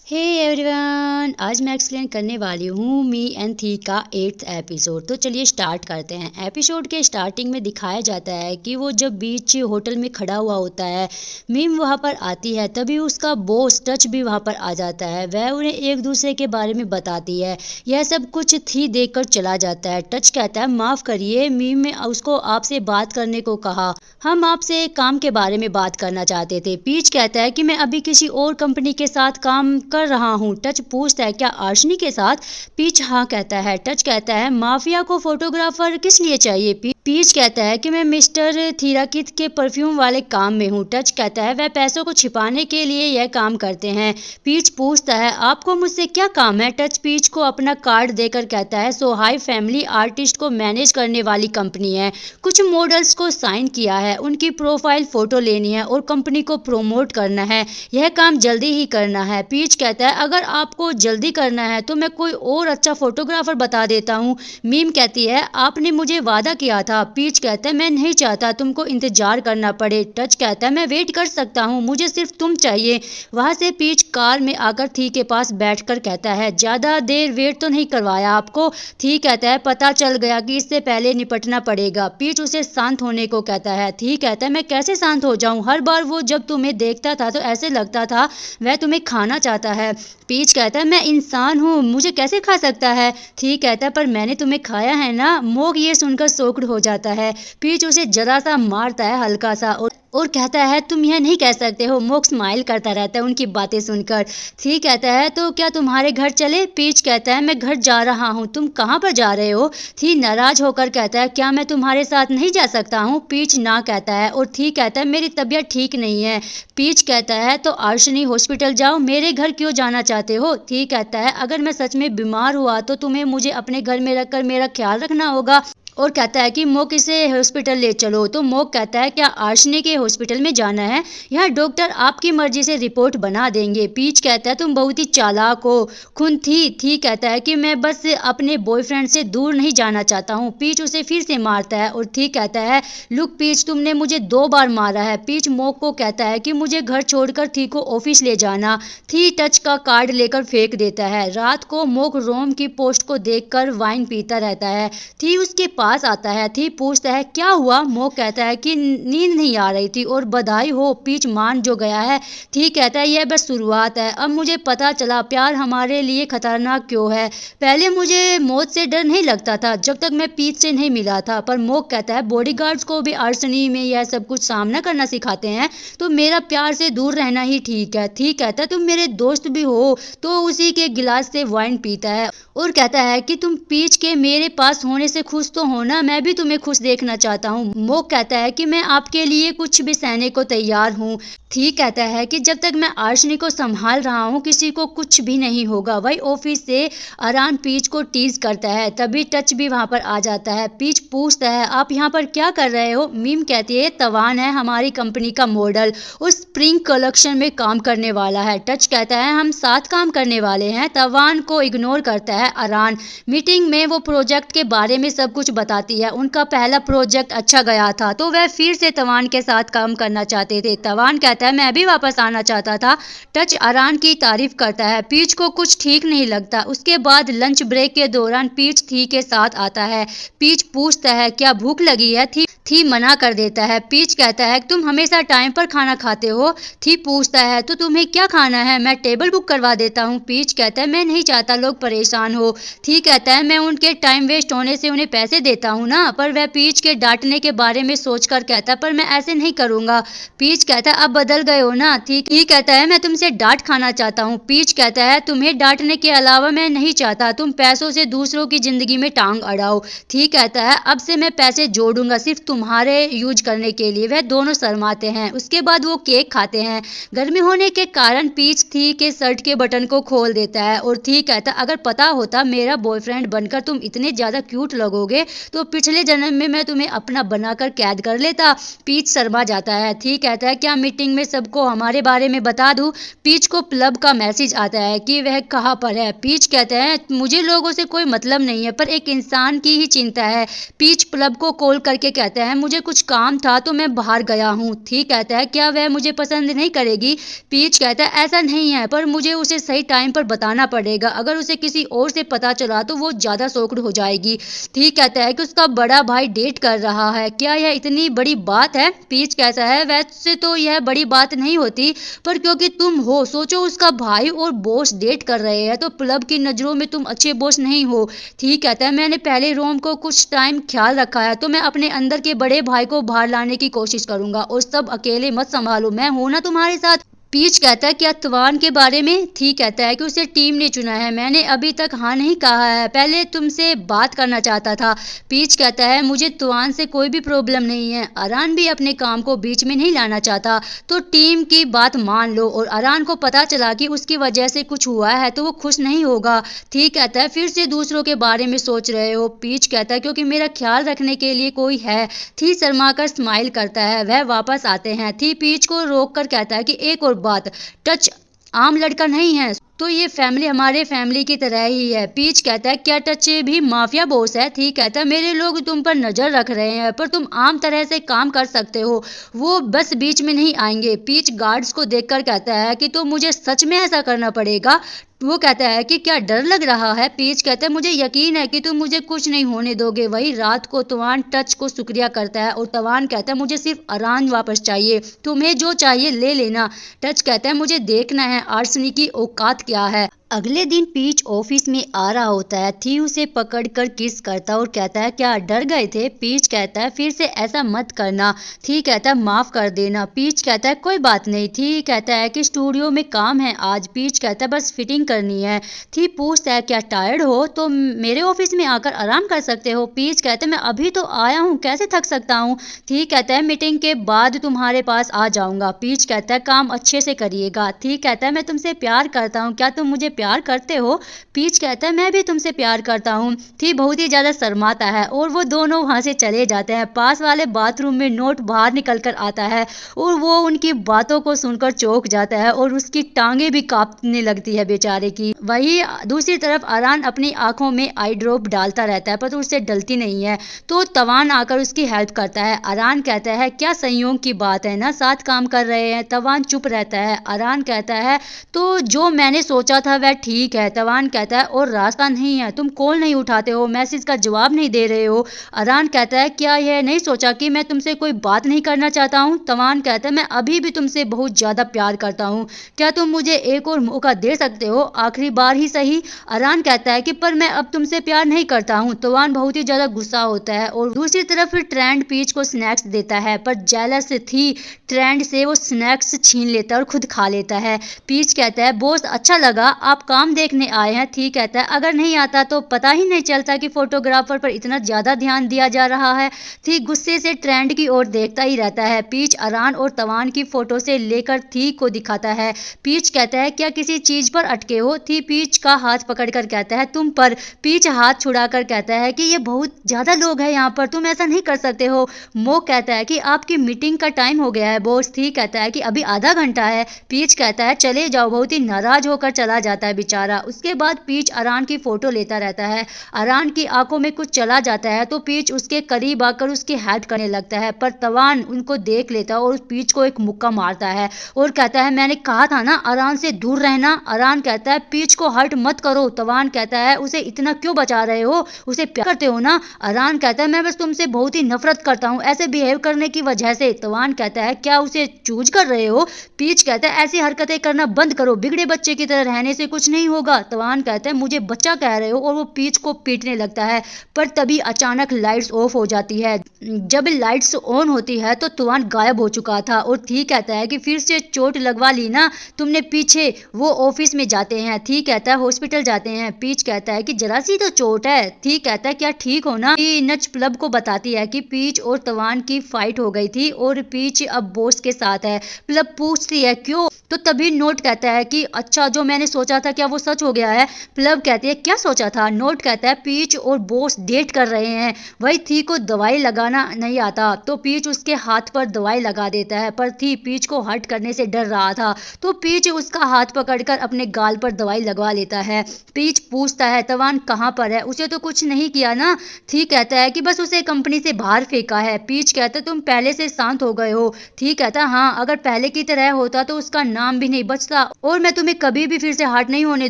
Hey everyone, आज मैं explain करने वाली हूँ मी एंड थी का 8th एपिसोड। तो चलिए स्टार्ट करते हैं। एपिसोड के स्टार्टिंग में दिखाया जाता है कि वो जब बीच होटल में खड़ा हुआ होता है, मीम वहाँ पर आती है, तभी उसका बॉस टच भी वहाँ पर आ जाता है। वह उन्हें एक दूसरे के बारे में बताती है। यह सब कुछ थी देखकर चला जाता है। टच कहता है, माफ़ करिए, मीम ने उसको आपसे बात करने को कहा। हम आपसे एक काम के बारे में बात करना चाहते थे। पीच कहता है कि मैं अभी किसी और कंपनी के साथ काम कर रहा हूँ। टच पूछता है, क्या आर्शनी के साथ? पीच हाँ कहता है। टच कहता है, माफिया को फोटोग्राफर किस लिए चाहिए? पीच कहता है कि मैं मिस्टर थीराकित के परफ्यूम वाले काम में हूँ। टच कहता है, वह पैसों को छिपाने के लिए यह काम करते हैं। पीच पूछता है, आपको मुझसे क्या काम है? टच पीच को अपना कार्ड देकर कहता है, सो हाई फैमिली आर्टिस्ट को मैनेज करने वाली कंपनी है। कुछ मॉडल्स को साइन किया है, उनकी प्रोफाइल फोटो लेनी है और कंपनी को प्रोमोट करना है। यह काम जल्दी ही करना है। पीच कहता है, अगर आपको जल्दी करना है तो मैं कोई और अच्छा फोटोग्राफर बता देता हूँ। मीम कहती है, आपने मुझे वादा किया था। पीच कहता है, मैं नहीं चाहता तुमको इंतजार करना पड़े। टच कहता है, मैं वेट कर सकता हूँ, मुझे सिर्फ तुम चाहिए। वहां से पीच कार में आकर थी के पास बैठकर कहता है, ज्यादा देर वेट तो नहीं करवाया आपको? थी कहता है, पता चल गया कि इससे पहले निपटना पड़ेगा। पीच उसे शांत होने को कहता है। थी कहता है, मैं कैसे शांत हो जाऊं? हर बार वो जब तुम्हें देखता था तो ऐसे लगता था वह तुम्हें खाना चाहता है। पीच कहता है, मैं इंसान हूँ, मुझे कैसे खा सकता है? थी कहता है, पर मैंने तुम्हें खाया है ना। मोक ये सुनकर शॉक्ड हो जाता है। पीच उसे जरा सा मारता है, हल्का सा, और कहता है, तुम यह नहीं कह सकते हो। मोक स्माइल करता रहता है उनकी बातें सुनकर। थी कहता है, तो क्या तुम्हारे घर चले? पीच कहता है, मैं घर जा रहा हूँ। तुम कहाँ पर जा रहे हो? थी नाराज होकर कहता है, क्या मैं तुम्हारे साथ नहीं जा सकता हूँ? पीच ना कहता है और थी कहता है, मेरी तबीयत ठीक नहीं है। पीच कहता है, तो आर्शनी हॉस्पिटल जाओ, मेरे घर क्यों जाना चाहते हो? थी कहता है, अगर मैं सच में बीमार हुआ तो तुम्हें मुझे अपने घर में रखकर मेरा ख्याल रखना होगा। और कहता है कि मोक इसे हॉस्पिटल ले चलो। तो मोक कहता है, क्या आर्शनी के हॉस्पिटल में जाना है? यहाँ डॉक्टर आपकी मर्जी से रिपोर्ट बना देंगे। पीच कहता है, तुम बहुत ही चालाक हो। खून थी कहता है कि मैं बस अपने बॉयफ्रेंड से दूर नहीं जाना चाहता हूँ। पीच उसे फिर से मारता है और थी कहता है, लुक पीच, तुमने मुझे 2 बार मारा है। पीच मोक को कहता है कि मुझे घर छोड़कर थी को ऑफिस ले जाना। थी टच का कार्ड लेकर फेंक देता है। रात को मोक रोम की पोस्ट को देखकर वाइन पीता रहता है। थी उसके पास आता है। थी पूछता है, क्या हुआ? मोक कहता है कि नींद नहीं आ रही थी और बधाई हो, पीच मान जो गया है। थी कहता है, यह बस शुरुआत है, अब मुझे पता चला प्यार हमारे लिए खतरनाक क्यों है। पहले मुझे मौत से डर नहीं लगता था जब तक मैं पीच से नहीं मिला था, पर मोक कहता है, बॉडीगार्ड्स को भी आर्सनी में यह सब कुछ सामना करना सिखाते हैं, तो मेरा प्यार से दूर रहना ही ठीक है। थी कहता है, तुम मेरे दोस्त भी हो। तो उसी के गिलास से वाइन पीता है और कहता है कि तुम पीच के मेरे पास होने से खुश तो हो ना, मैं भी तुम्हें खुश देखना चाहता हूँ। मोक कहता है कि मैं आपके लिए कुछ भी सहने को तैयार हूँ। थी कहता है कि जब तक मैं आर्शनी को संभाल रहा हूँ किसी को कुछ भी नहीं होगा। वही ऑफिस से अरान पीच को टीज करता है, तभी टच भी वहां पर आ जाता है। पीच पूछता है, आप यहाँ पर क्या कर रहे हो? मीम कहती है, तवान है हमारी कंपनी का मॉडल, उस स्प्रिंग कलेक्शन में काम करने वाला है। टच कहता है, हम साथ काम करने वाले हैं। तवान को इग्नोर करता है अरान। मीटिंग में वो प्रोजेक्ट के बारे में सब कुछ बताती है। उनका पहला प्रोजेक्ट अच्छा गया था तो वह फिर से तवान के साथ काम करना चाहते थे। तवान कहता है, मैं भी वापस आना चाहता था। टच अरान की तारीफ करता है। पीच को कुछ ठीक नहीं लगता। उसके बाद लंच ब्रेक के दौरान पीच थी के साथ आता है। पीच पूछता है, क्या भूख लगी है? थी मना कर देता है। पीच कहता है, तुम हमेशा टाइम पर खाना खाते हो। थी पूछता है, तो तुम्हें क्या खाना है? मैं टेबल बुक करवा देता हूँ। पीच कहता है, मैं नहीं चाहता लोग परेशान हो। थी कहता है, मैं उनके टाइम वेस्ट होने से उन्हें पैसे देता हूँ ना। पर वह पीच के डांटने के बारे में सोचकर कहता है, पर मैं ऐसे नहीं करूंगा। पीच कहता है, अब बदल गए हो ना। थी कहता है, मैं तुमसे डांट खाना चाहता हूँ। पीच कहता है, तुम्हें डांटने के अलावा मैं नहीं चाहता तुम पैसों से दूसरों की जिंदगी में टांग अड़ाओ। थी कहता है, अब से मैं पैसे जोड़ूंगा सिर्फ तुम्हारे यूज करने के लिए। वह दोनों शर्माते हैं। उसके बाद वो केक खाते हैं। गर्मी होने के कारण पीच थी के शर्ट के बटन को खोल देता है और थी कहता है, अगर पता होता मेरा बॉयफ्रेंड बनकर तुम इतने ज्यादा क्यूट लगोगे तो पिछले जन्म में मैं तुम्हें अपना बनाकर कैद कर लेता। पीच शर्मा जाता है। ठीक कहता है क्या मीटिंग में सबको हमारे बारे में बता दूं? पीच को प्लब का मैसेज आता है कि वह कहाँ पर है। पीच कहते हैं मुझे लोगों से कोई मतलब नहीं है पर एक इंसान की ही चिंता है। पीच प्लब को कॉल करके कहते हैं मुझे कुछ काम था तो मैं बाहर गया हूँ। ठीक कहता है क्या वह मुझे पसंद नहीं करेगी? पीच कहता है ऐसा नहीं है पर मुझे उसे सही टाइम पर बताना पड़ेगा, अगर उसे किसी और से पता चला तो वो ज्यादा शॉक्ड हो जाएगी। ठीक कहता है कि उसका बड़ा भाई डेट कर रहा है, क्या यह इतनी बड़ी बात है? पीच कहता है वैसे तो यह बड़ी बात नहीं होती पर क्योंकि तुम हो, सोचो उसका भाई और बॉस डेट कर रहे हैं तो प्लब की नजरों में तुम अच्छे बॉस नहीं हो। ठीक कहता है मैंने पहले रोम को कुछ टाइम ख्याल रखा है तो मैं अपने अंदर के बड़े भाई को बाहर लाने की कोशिश करूंगा और सब अकेले मत संभालो, मैं हूं ना तुम्हारे साथ। पीच कहता है क्या तवान के बारे में? ठीक कहता है कि उसे टीम ने चुना है, मैंने अभी तक हाँ नहीं कहा है, पहले तुमसे बात करना चाहता था। पीच कहता है मुझे तवान से कोई भी प्रॉब्लम नहीं है, अरान भी अपने काम को बीच में नहीं लाना चाहता तो टीम की बात मान लो और अरान को पता चला कि उसकी वजह से कुछ हुआ है तो वो खुश नहीं होगा। ठीक कहता है फिर से दूसरों के बारे में सोच रहे हो? पीच कहता है क्योंकि मेरा ख्याल रखने के लिए कोई है। थी शर्मा कर स्माइल करता है। वह वापस आते हैं। थी पीच को रोक कर कहता है कि एक और बात, टच आम लड़का नहीं है तो ये फैमिली हमारे फैमिली की तरह ही है। पीच कहता है क्या टच भी माफिया बॉस है? ठीक कहता है मेरे लोग तुम पर नजर रख रहे हैं पर तुम आम तरह से काम कर सकते हो, वो बस बीच में नहीं आएंगे। पीच गार्ड्स को देखकर कहता है कि तो मुझे सच में ऐसा करना पड़ेगा? वो कहता है कि क्या डर लग रहा है? पीच कहता है मुझे यकीन है कि तुम मुझे कुछ नहीं होने दोगे। वही रात को तवान टच को शुक्रिया करता है और तवान कहता है मुझे सिर्फ अरान वापस चाहिए, तुम्हें जो चाहिए ले लेना। टच कहता है मुझे देखना है आर्सनी की औकात क्या है। अगले दिन पीच ऑफिस में आ रहा होता है। थी उसे पकड़कर किस करता और कहता है क्या डर गए थे? पीच कहता है फिर से ऐसा मत करना। थी कहता है माफ कर देना। पीच कहता है कोई बात नहीं। थी कहता है कि स्टूडियो में काम है आज। पीच कहता है बस फिटिंग करनी है। थी पूछता है क्या टायर्ड हो तो मेरे ऑफिस में आकर आराम कर सकते हो। पीच कहता है मैं अभी तो आया हूँ, कैसे थक सकता हूँ। थी कहता है मीटिंग के बाद तुम्हारे पास आ जाऊंगा। पीच कहता है काम अच्छे से करिएगा। थी कहता है मैं तुमसे प्यार करता हूँ, क्या तुम मुझे प्यार करते हो? पीच कहता है मैं भी तुमसे प्यार करता हूँ। थी बहुत ही ज्यादा शर्माता है और वो दोनों वहां से चले जाते हैं। पास वाले बाथरूम में नोट बाहर निकल कर आता है और वो उनकी बातों को सुनकर चौंक जाता है और उसकी टांगे भी कांपने लगती है बेचारे की। वही दूसरी तरफ अरान अपनी आंखों में आई ड्रॉप डालता रहता है पर उससे डलती नहीं है तो तवान आकर उसकी हेल्प करता है। अरान कहता है क्या संयोग की बात है ना, साथ काम कर रहे हैं। तवान चुप रहता है। अरान कहता है तो जो मैंने सोचा था वह ठीक है। तवान कहता है और रास्ता नहीं है, तुम कॉल नहीं उठाते हो, मैसेज का जवाब नहीं दे रहे हो। अरान कहता है क्या यह नहीं सोचा कि मैं तुमसे कोई बात नहीं करना चाहता हूँ? तवान कहता है मैं अभी भी तुमसे बहुत ज्यादा प्यार करता हूँ, क्या तुम मुझे एक और मौका दे सकते हो, आखिरी बार ही सही। अरान कहता है कि पर मैं अब तुमसे प्यार नहीं करता हूँ। तवान बहुत ही ज्यादा गुस्सा होता है और दूसरी तरफ ट्रेंड पीच को स्नैक्स देता है पर जेलस थी ट्रेंड से वो स्नैक्स छीन लेता है और खुद खा लेता है। पीच कहता है बॉस अच्छा लगा, आप काम देखने आए हैं। थी कहता है अगर नहीं आता तो पता ही नहीं चलता कि फोटोग्राफर पर इतना ज्यादा ध्यान दिया जा रहा है। थी गुस्से से ट्रेंड की ओर देखता ही रहता है। पीच अरान और तवान की फोटो से लेकर थी को दिखाता है। पीच कहता है क्या किसी चीज पर अटके हो? थी पीच का हाथ पकड़कर कहता है तुम पर। पीच हाथ छुड़ाकर कहता है कि ये बहुत ज्यादा लोग हैं यहाँ पर, तुम ऐसा नहीं कर सकते हो। मो कहता है कि आपकी मीटिंग का टाइम हो गया है बॉस। थी कहता है कि अभी आधा घंटा है। पीच कहता है चले जाओ, बहुत ही नाराज होकर चला जाता है बेचारा। उसके बाद पीच अरान की फोटो लेता रहता है। अरान की आंखों में कुछ चला जाता है तो पीच उसके करीब आकर उसकी हेल्प करने लगता है पर तवान उनको देख लेता है और उस पीच को एक मुक्का मारता है और कहता है मैंने कहा था ना अरान से दूर रहना। अरान कहता है पीच को हर्ट मत करो। तवान कहता है उसे इतना क्यों बचा रहे हो, उसे प्यार करते हो ना। अरान कहता है मैं बस तुमसे बहुत ही नफरत करता हूँ ऐसे बिहेव करने की वजह से। तवान कहता है क्या उसे चूज कर रहे हो? पीच कहता है ऐसी हरकतें करना बंद करो, बिगड़े बच्चे की तरह रहने से कुछ नहीं होगा। तवान कहता है मुझे बच्चा कह रहे हो और वो पीच को पीटने लगता है पर तभी अचानक लाइट्स ऑफ हो जाती है। जब लाइट्स ऑन होती है तो तवान गायब हो चुका था और थी कहता है कि फिर से चोट लगवा ली ना तुमने पीछे। वो ऑफिस में जाते हैं। थी कहता है हॉस्पिटल जाते हैं। पीच कहता है कि जरा सी तो चोट है। थी कहता है क्या ठीक हो ना। नच प्लब को बताती है कि पीच और तवान की फाइट हो गई थी और पीच अब बॉस के साथ है। प्लब पूछती है क्यों तो तभी नोट कहता है कि अच्छा जो मैंने सोचा था क्या वो सच हो गया है? प्लब कहती है क्या सोचा था? नोट कहता है पीच और बॉस डेट कर रहे हैं। वही थी को दवाई लगाना नहीं आता तो पीच उसके हाथ पर दवाई लगा देता है, पर थी पीच को हर्ट करने से डर रहा था तो पीच उसका हाथ पकड़कर अपने गाल पर दवाई लगवा लेता है। पीच पूछता है तवान कहाँ पर है? उसे तो कुछ नहीं किया ना? थी कहता है कि बस उसे कंपनी से बाहर फेंका है। पीच कहता तुम पहले से शांत हो गए हो। थी कहता हाँ, अगर पहले की तरह होता तो उसका नाम भी नहीं बचता और मैं तुम्हें कभी भी फिर से हर्ट नहीं होने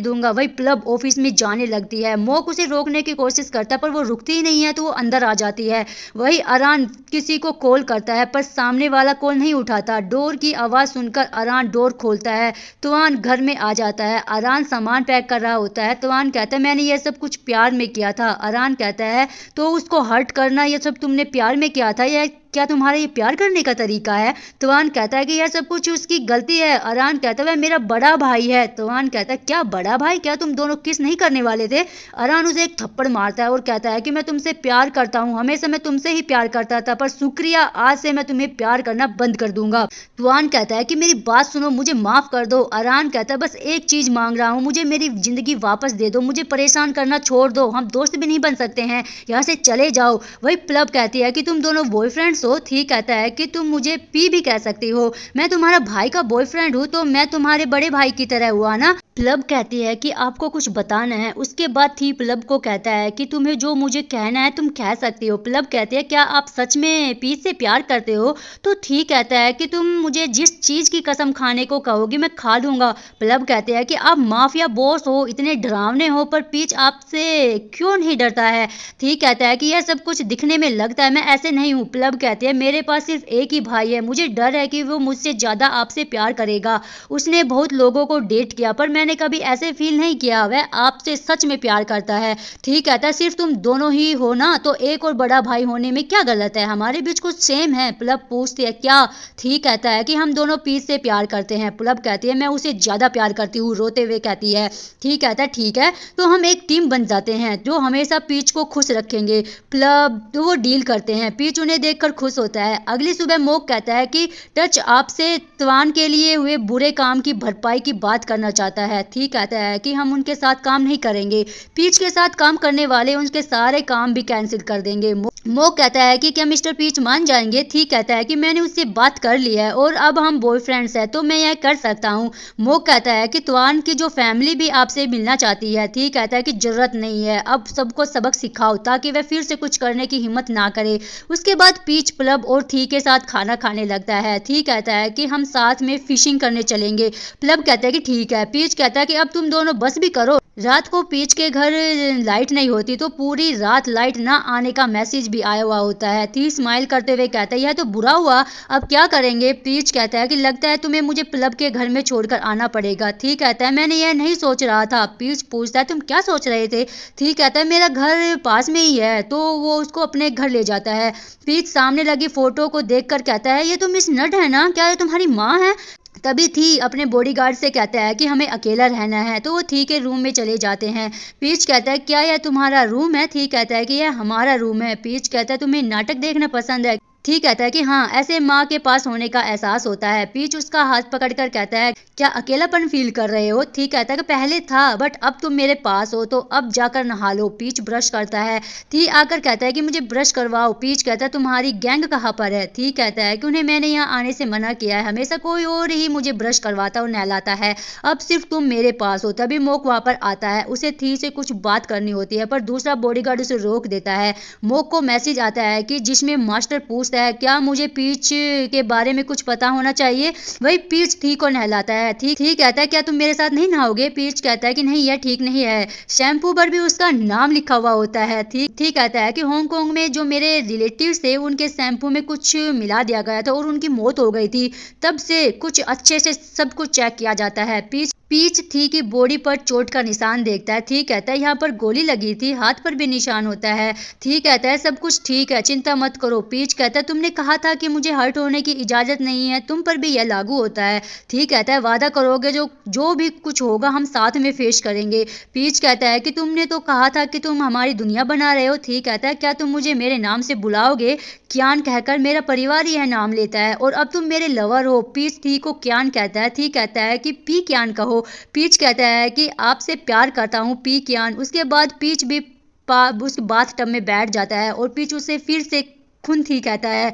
दूंगा। वही प्लब ऑफिस में जाने लगती है। मोक उसे रोकने की कोशिश करता है पर वो रुकती ही नहीं है तो वो अंदर आ जाती है। वही अरान किसी को कॉल करता है पर सामने वाला कॉल नहीं उठाता। डोर की आवाज सुनकर अरान डोर खोलता है। तुआन घर में आ जाता है। अरान सामान पैक कर रहा होता है। तुआन कहता है मैंने यह सब कुछ प्यार में किया था। अरान कहता है तो उसको हर्ट करना यह सब तुमने प्यार में किया था? यह क्या तुम्हारा ये प्यार करने का तरीका है? तुआन कहता है कि यह सब कुछ उसकी गलती है। अरान कहता है वह मेरा बड़ा भाई है। तुआन कहता है क्या बड़ा भाई? क्या तुम दोनों किस नहीं करने वाले थे? अरान उसे एक थप्पड़ मारता है और कहता है कि मैं तुमसे प्यार करता हूँ, हमेशा मैं तुमसे ही प्यार करता था, पर शुक्रिया आज से मैं तुम्हें प्यार करना बंद कर दूंगा। तुआन कहता है कि मेरी बात सुनो, मुझे माफ कर दो। अरान कहता है बस एक चीज मांग रहा हूँ, मुझे मेरी जिंदगी वापस दे दो, मुझे परेशान करना छोड़ दो, हम दोस्त भी नहीं बन सकते हैं, यहाँ से चले जाओ। वही प्लब कहती है कि तुम दोनों बॉयफ्रेंड हो। थी कहता है कि तुम मुझे पी भी कह सकती हो, मैं तुम्हारा भाई का बॉयफ्रेंड हूँ तो मैं तुम्हारे बड़े भाई की तरह हुआ ना। प्लब कहती है कि आपको कुछ बताना है। उसके बाद थी प्लब को कहता है कि तुम्हें जो मुझे कहना है तुम कह सकती हो। प्लब कहती है क्या आप सच में पीच से प्यार करते हो? तो थी कहता है कि तुम मुझे जिस चीज की कसम खाने को कहोगी मैं खा लूंगा। प्लब कहते हैं कि आप माफिया बॉस हो, इतने डरावने हो, पर पीच आपसे क्यों नहीं डरता है? थी कहता है कि यह सब कुछ दिखने में लगता है, मैं ऐसे नहीं हूँ। प्लब कहते हैं मेरे पास सिर्फ एक ही भाई है, मुझे डर है कि वो मुझसे ज्यादा आपसे प्यार करेगा। उसने बहुत लोगों को डेट किया पर मैंने कभी ऐसे फील नहीं किया, वह आपसे सच में प्यार करता है। ठीक कहता है सिर्फ तुम दोनों ही हो ना, तो एक और बड़ा भाई होने में क्या गलत है? हमारे बीच कुछ सेम है। प्लब पूछती है क्या? ठीक कहता है कि हम दोनों पीच से प्यार करते हैं। प्लब कहती है मैं उसे ज्यादा प्यार करती हूँ, रोते हुए कहती है। ठीक कहता है ठीक है तो हम एक टीम बन जाते हैं जो हमेशा पीच को खुश रखेंगे। प्लब तो वो डील करते हैं। पीच उन्हें देखकर खुश होता है। अगली सुबह मोक कहता है कि टच आपसे तवान के लिए हुए बुरे काम की भरपाई की बात करना चाहता है। ठीक कहता है कि हम उनके साथ काम नहीं करेंगे, पीच के साथ काम करने वाले उनके सारे काम भी कैंसिल कर देंगे। मोक कहता है कि क्या मिस्टर पीच मान जाएंगे? ठीक कहता है कि मैंने उससे बात कर ली है और अब हम बॉयफ्रेंड्स हैं तो मैं यह कर सकता हूँ। मोक कहता है कि तवान की जो फैमिली भी आपसे मिलना चाहती है। ठीक कहता है कि जरूरत नहीं है, अब सबको सबक सिखाओ ताकि वह फिर से कुछ करने की हिम्मत ना करे। उसके बाद पीच प्लब और थी के साथ खाना खाने लगता है। थी कहता है कि हम साथ में फिशिंग करने चलेंगे। प्लब कहता है कि ठीक है। पीच कहता है कि अब तुम दोनों बस भी करो। रात को पीच के घर लाइट नहीं होती तो पूरी रात लाइट ना आने का मैसेज भी आया हुआ होता है। थी स्माइल करते हुए कहता है यह तो बुरा हुआ, अब क्या करेंगे? पीच कहता है कि लगता है तुम्हें मुझे प्लब के घर में छोड़कर आना पड़ेगा। थी कहता है मैंने यह नहीं सोच रहा था। पीच पूछता है तुम क्या सोच रहे थे? थी कहता है मेरा घर पास में ही है, तो वो उसको अपने घर ले जाता है। पीच सामने लगी फोटो को देखकर कहता है ये तो मिस नट है ना, क्या ये तुम्हारी माँ है? तभी थी अपने बॉडीगार्ड से कहता है कि हमें अकेला रहना है, तो वो थी के रूम में चले जाते हैं। पीच कहता है क्या यह तुम्हारा रूम है? थी कहता है कि यह हमारा रूम है। पीच कहता है तुम्हें नाटक देखना पसंद है? ठीक कहता है कि हाँ, ऐसे माँ के पास होने का एहसास होता है। पीच उसका हाथ पकड़कर कहता है क्या अकेलापन फील कर रहे हो? ठीक कहता है कि पहले था बट अब तुम मेरे पास हो तो अब जाकर नहा लो। पीच ब्रश करता है। थी आकर कहता है कि मुझे ब्रश करवाओ। पीच कहता है तुम्हारी गैंग कहाँ पर है? ठीक कहता है कि उन्हें मैंने यहाँ आने से मना किया है, हमेशा कोई और ही मुझे ब्रश करवाता और नहलाता है, अब सिर्फ तुम मेरे पास हो। तभी मोक वहाँ पर आता है। उसे थी से कुछ बात करनी होती है पर दूसरा बॉडीगार्ड उसे रोक देता है। मोक को मैसेज आता है कि जिसमें मास्टर पूछता है क्या मुझे पीच के बारे में कुछ पता होना चाहिए? वही पीच थी को नहलाता है। थी कहता है क्या तुम मेरे साथ नहीं नहाओगे? पीच कहता है कि नहीं यह ठीक नहीं है। शैम्पू पर भी उसका नाम लिखा हुआ होता है। थी कहता है कि हांगकांग में जो मेरे रिलेटिव्स थे उनके शैम्पू में कुछ मिला दिया गया था और उनकी मौत हो गई थी, तब से कुछ अच्छे से सब कुछ चेक किया जाता है। पीच थी की बॉडी पर चोट का निशान देखता है। थी कहता है यहाँ पर गोली लगी थी, हाथ पर भी निशान होता है। थी कहता है सब कुछ ठीक है, चिंता मत करो। पीच कहता है तुमने कहा था कि मुझे हर्ट होने की इजाजत नहीं है, तुम पर भी यह लागू होता है। थी कहता है वादा करोगे जो भी कुछ होगा हम साथ में फेस करेंगे। पीच कहता है कि तुमने तो कहा था कि तुम हमारी दुनिया बना रहे हो। थी कहता है क्या तुम मुझे मेरे नाम से बुलाओगे? क्यान कहकर मेरा परिवार यह नाम लेता है और अब तुम मेरे लवर हो। पीच थी को क्यान कहता है। थी कहता है कि पी क्यान कहो। पीच कहता है कि आपसे प्यार करता हूँ पी कियान। उसके बाद पीच भी उस बाथ टब में बैठ जाता है और पीच उसे फिर से खून थी कहता है।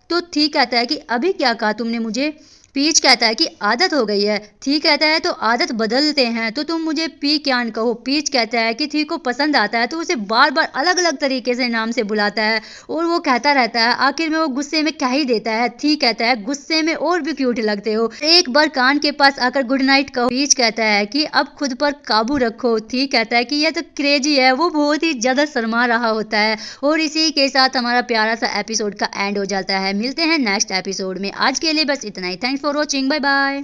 तो थी कहता है कि अभी क्या कहा तुमने मुझे। पीच कहता है कि आदत हो गई है। थी कहता है तो आदत बदलते हैं, तो तुम मुझे पी क्यान कहो। पीच कहता है कि थी को पसंद आता है तो उसे बार बार अलग अलग तरीके से नाम से बुलाता है और वो कहता रहता है। आखिर में वो गुस्से में कह ही देता है। थी कहता है गुस्से में और भी क्यूट लगते हो, एक बार कान के पास आकर गुड नाइट कहो। पीच कहता है कि अब खुद पर काबू रखो। थी कहता है कि यह तो क्रेजी है। वो बहुत ही ज्यादा शर्मा रहा होता है और इसी के साथ हमारा प्यारा सा एपिसोड का एंड हो जाता है। मिलते हैं नेक्स्ट एपिसोड में, आज के लिए बस इतना ही। Thanks for watching, bye bye.